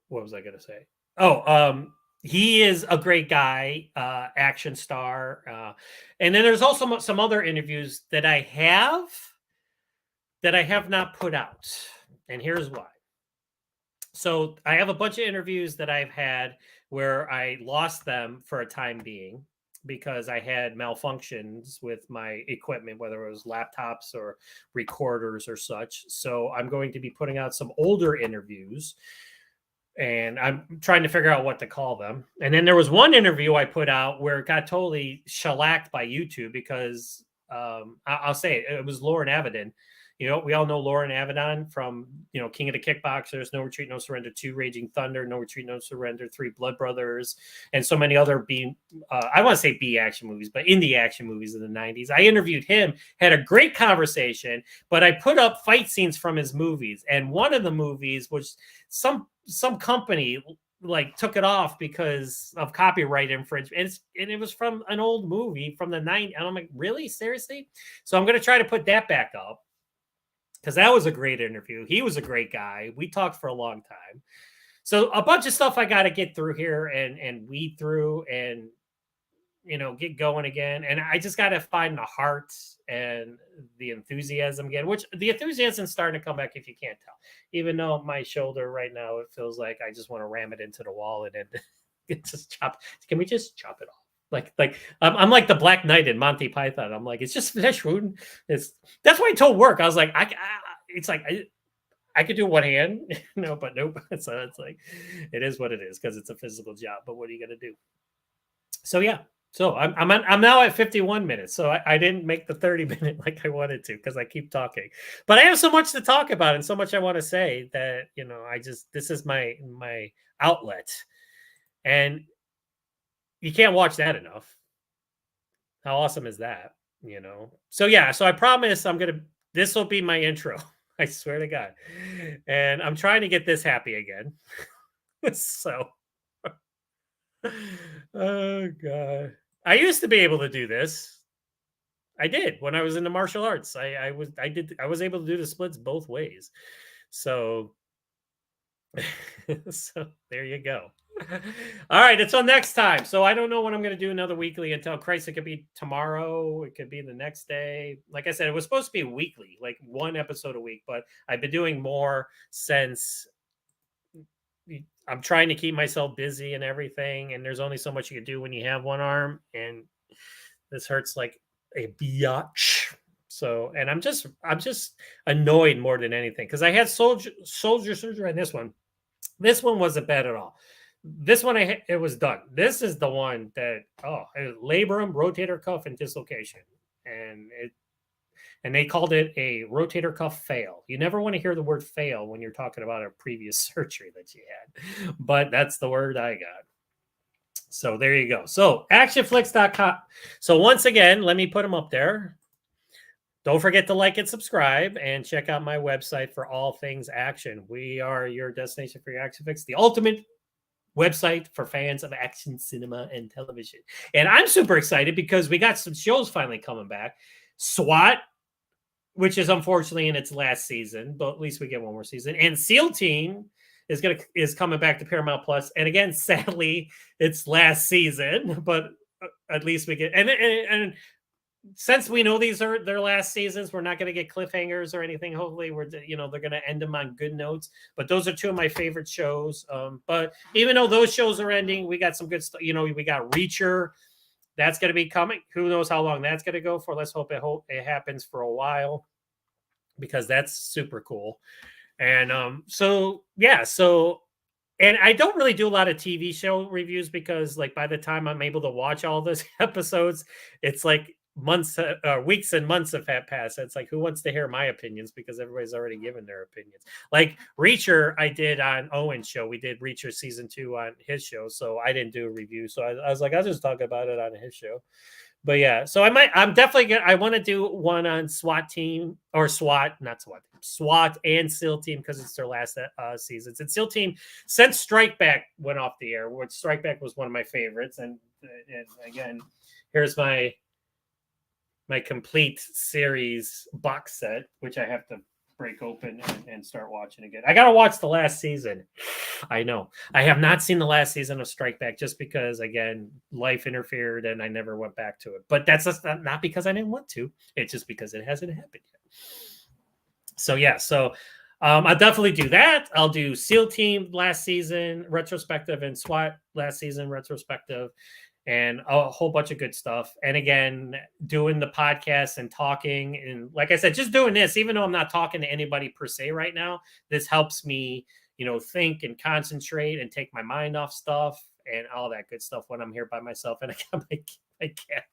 what was I going to say? Oh, he is a great guy, action star. And then there's also some other interviews that I have not put out. And here's why. So I have a bunch of interviews that I've had where I lost them for a time being because I had malfunctions with my equipment, whether it was laptops or recorders or such. So I'm going to be putting out some older interviews and I'm trying to figure out what to call them. And then there was one interview I put out where it got totally shellacked by YouTube because I'll say it was Lauren Avedon. We all know Lauren Avedon from, King of the Kickboxers, No Retreat, No Surrender, 2 Raging Thunder, No Retreat, No Surrender, 3 Blood Brothers, and so many other I want to say B action movies, but indie action movies in the 90s. I interviewed him, had a great conversation, but I put up fight scenes from his movies. And one of the movies was some company like took it off because of copyright infringement. And it was from an old movie from the 90s. And I'm like, really? Seriously? So I'm going to try to put that back up, because that was a great interview. He was a great guy. We talked for a long time. So a bunch of stuff I got to get through here and weed through and, get going again. And I just got to find the heart and the enthusiasm again, which the enthusiasm is starting to come back if you can't tell. Even though my shoulder right now, it feels like I just want to ram it into the wall and then just chop. Can we just chop it off? Like I'm like the Black Knight in Monty Python. I'm like, it's just flesh wound. That's why I told work. I was like, I could do one hand, but nope. So it's like, it is what it is because it's a physical job. But what are you gonna do? So yeah. So I'm now at 51 minutes. So I didn't make the 30-minute like I wanted to because I keep talking. But I have so much to talk about and so much I want to say that this is my outlet, and you can't watch that enough. How awesome is that? So yeah, so I promise this will be my intro. I swear to God. And I'm trying to get this happy again. So, oh God. I used to be able to do this. I did when I was in the martial arts. I was able to do the splits both ways. So, so there you go. All right, until next time. So I don't know when I'm going to do another weekly until Christ. It could be tomorrow. It could be the next day. Like I said, it was supposed to be weekly, like one episode a week, but I've been doing more since I'm trying to keep myself busy and everything. And there's only so much you can do when you have one arm, and this hurts like a biatch. So, and I'm just annoyed more than anything because I had soldier surgery on this one. This one wasn't bad at all. This one, it was done. This is the one that labrum, rotator cuff, and dislocation, and they called it a rotator cuff fail. You never want to hear the word fail when you're talking about a previous surgery that you had, but that's the word I got. So there you go. So ACTION-FLIX.com. So once again, let me put them up there. Don't forget to like and subscribe and check out my website for all things action. We are your destination for your action fix, the ultimate website for fans of action cinema and television. And I'm super excited because we got some shows finally coming back. SWAT, which is unfortunately in its last season, but at least we get one more season. And SEAL Team is coming back to Paramount Plus. And again, sadly, it's last season, but at least we get and since we know these are their last seasons, we're not going to get cliffhangers or anything. Hopefully they're going to end them on good notes, but those are two of my favorite shows. But even though those shows are ending, we got some good stuff. We got Reacher. That's going to be coming. Who knows how long that's going to go for? Let's hope it happens for a while, because that's super cool. And and I don't really do a lot of TV show reviews because like by the time I'm able to watch all those episodes, it's like weeks and months have passed. It's like, who wants to hear my opinions, because everybody's already given their opinions. Like Reacher, I did on Owen's show. We did Reacher season 2 on his show, so I didn't do a review. So I was like, I'll just talk about it on his show. But yeah, so I'm definitely gonna. I want to do one on SWAT and SEAL Team because it's their last seasons. And SEAL Team, since Strike Back went off the air, which Strike Back was one of my favorites. And again, here's my complete series box set, which I have to break open and start watching again. I gotta watch the last season. I know I have not seen the last season of Strike Back just because, again, life interfered and I never went back to it. But that's just not because I didn't want to. It's just because it hasn't happened yet. So yeah, I'll definitely do that. I'll do SEAL Team last season retrospective and SWAT last season retrospective, and a whole bunch of good stuff. And again, doing the podcast and talking, and like I said, just doing this, even though I'm not talking to anybody per se right now, this helps me, think and concentrate and take my mind off stuff and all that good stuff when I'm here by myself. And I got my cat.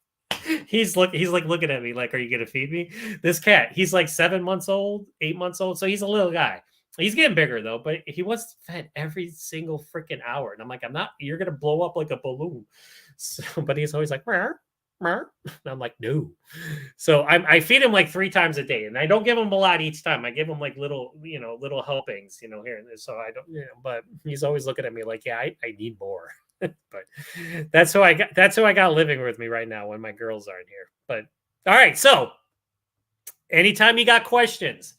He's like looking at me like, are you gonna feed me? This cat, he's like 7 months old, 8 months old, so he's a little guy. He's getting bigger though, but he wants fed every single freaking hour. And I'm like, you're gonna blow up like a balloon. So, but he's always like, mer, mer. And I'm like, no. So I feed him like 3 times a day, and I don't give him a lot each time. I give him like little helpings, here and there. So I don't, but he's always looking at me like, yeah, I need more. But that's who I got living with me right now when my girls aren't here. But all right, so anytime you got questions,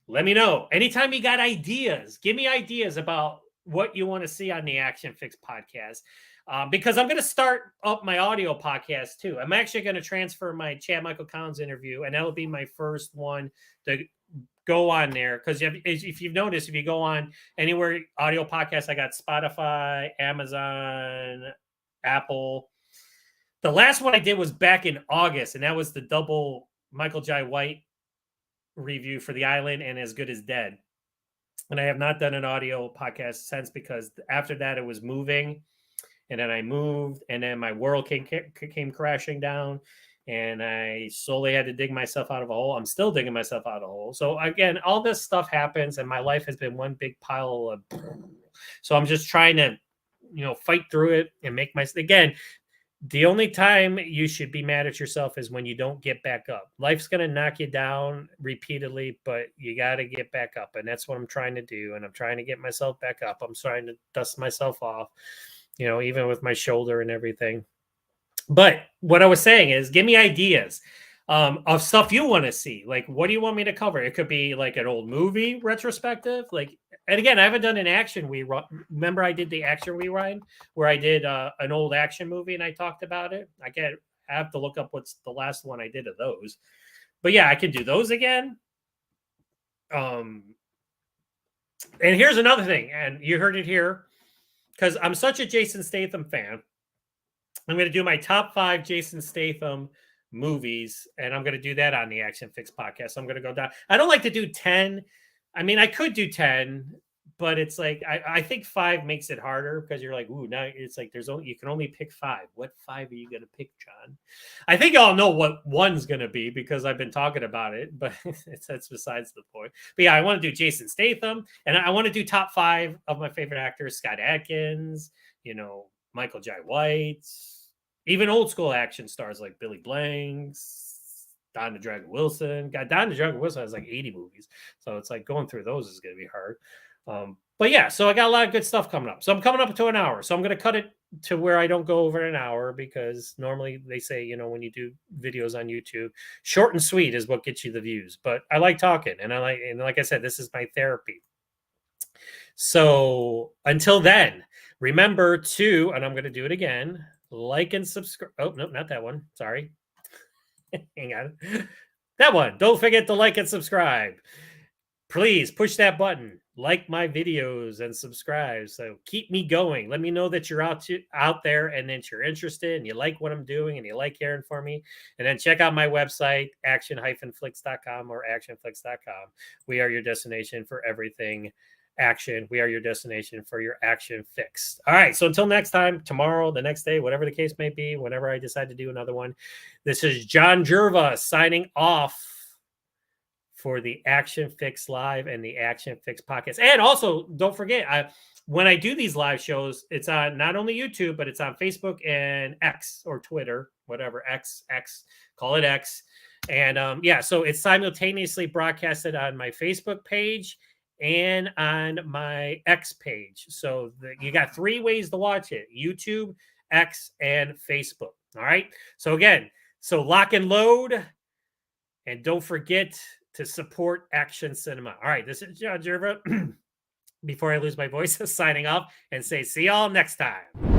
let me know. Anytime you got ideas, give me ideas about what you want to see on the Action Fix podcast. Because I'm going to start up my audio podcast too. I'm actually going to transfer my Chad Michael Collins interview, and that'll be my first one to go on there. Because if you've noticed, if you go on anywhere audio podcast, I got Spotify, Amazon, Apple. The last one I did was back in August, and that was the double Michael Jai White review for The Island and As Good as Dead. And I have not done an audio podcast since, because after that it was moving. And then I moved, and then my world came crashing down, and I slowly had to dig myself out of a hole. I'm still digging myself out of a hole. So again, all this stuff happens, and my life has been one big pile of. So I'm just trying to, fight through it and make again. The only time you should be mad at yourself is when you don't get back up. Life's going to knock you down repeatedly, but you got to get back up. And that's what I'm trying to do. And I'm trying to get myself back up. I'm trying to dust myself off, even with my shoulder and everything. But what I was saying is, give me ideas of stuff you want to see. Like, what do you want me to cover? It could be like an old movie retrospective. And again, I haven't done an action rewind. Remember, I did the action rewind where I did an old action movie and I talked about it. I have to look up what's the last one I did of those. But yeah, I can do those again. And here's another thing, and you heard it here, because I'm such a Jason Statham fan. I'm going to do my top 5 Jason Statham movies, and I'm going to do that on the Action Fix podcast. So I'm going to go down. I don't like to do 10. I mean, I could do 10, but it's like, I think 5 makes it harder, because you're like, ooh, now it's like you can only pick 5. What 5 are you going to pick, John? I think y'all know what 1's going to be, because I've been talking about it, but that's besides the point. But yeah, I want to do Jason Statham, and I want to do top 5 of my favorite actors: Scott Adkins, Michael Jai White, even old school action stars like Billy Blanks, Don the Dragon Wilson. God, Don the Dragon Wilson has like 80 movies. So it's like going through those is going to be hard. But yeah, so I got a lot of good stuff coming up. So I'm coming up to an hour. So I'm going to cut it to where I don't go over an hour, because normally they say, when you do videos on YouTube, short and sweet is what gets you the views. But I like talking, and like I said, this is my therapy. So until then, remember to, and I'm going to do it again, like and subscribe. Oh, no, not that one. Sorry. Hang on. That one. Don't forget to like and subscribe. Please push that button. Like my videos and subscribe. So keep me going. Let me know that you're out there, and that you're interested and you like what I'm doing and you like hearing from me. And then check out my website, action-flix.com or actionflix.com. We are your destination for everything action. We are your destination for your action fix. All right. So until next time, tomorrow, the next day, whatever the case may be, whenever I decide to do another one, this is John Jerva signing off for the Action Fix Live and the Action Fix podcast. And also, don't forget, when I do these live shows, it's on not only YouTube, but it's on Facebook and X, or Twitter, whatever, X, call it X. And so it's simultaneously broadcasted on my Facebook page and on my X page. So you got 3 ways to watch it: YouTube, X, and Facebook. All right. So again, lock and load. And don't forget to support action cinema. All right, this is John Jerva. Before I lose my voice, signing off and say, see y'all next time.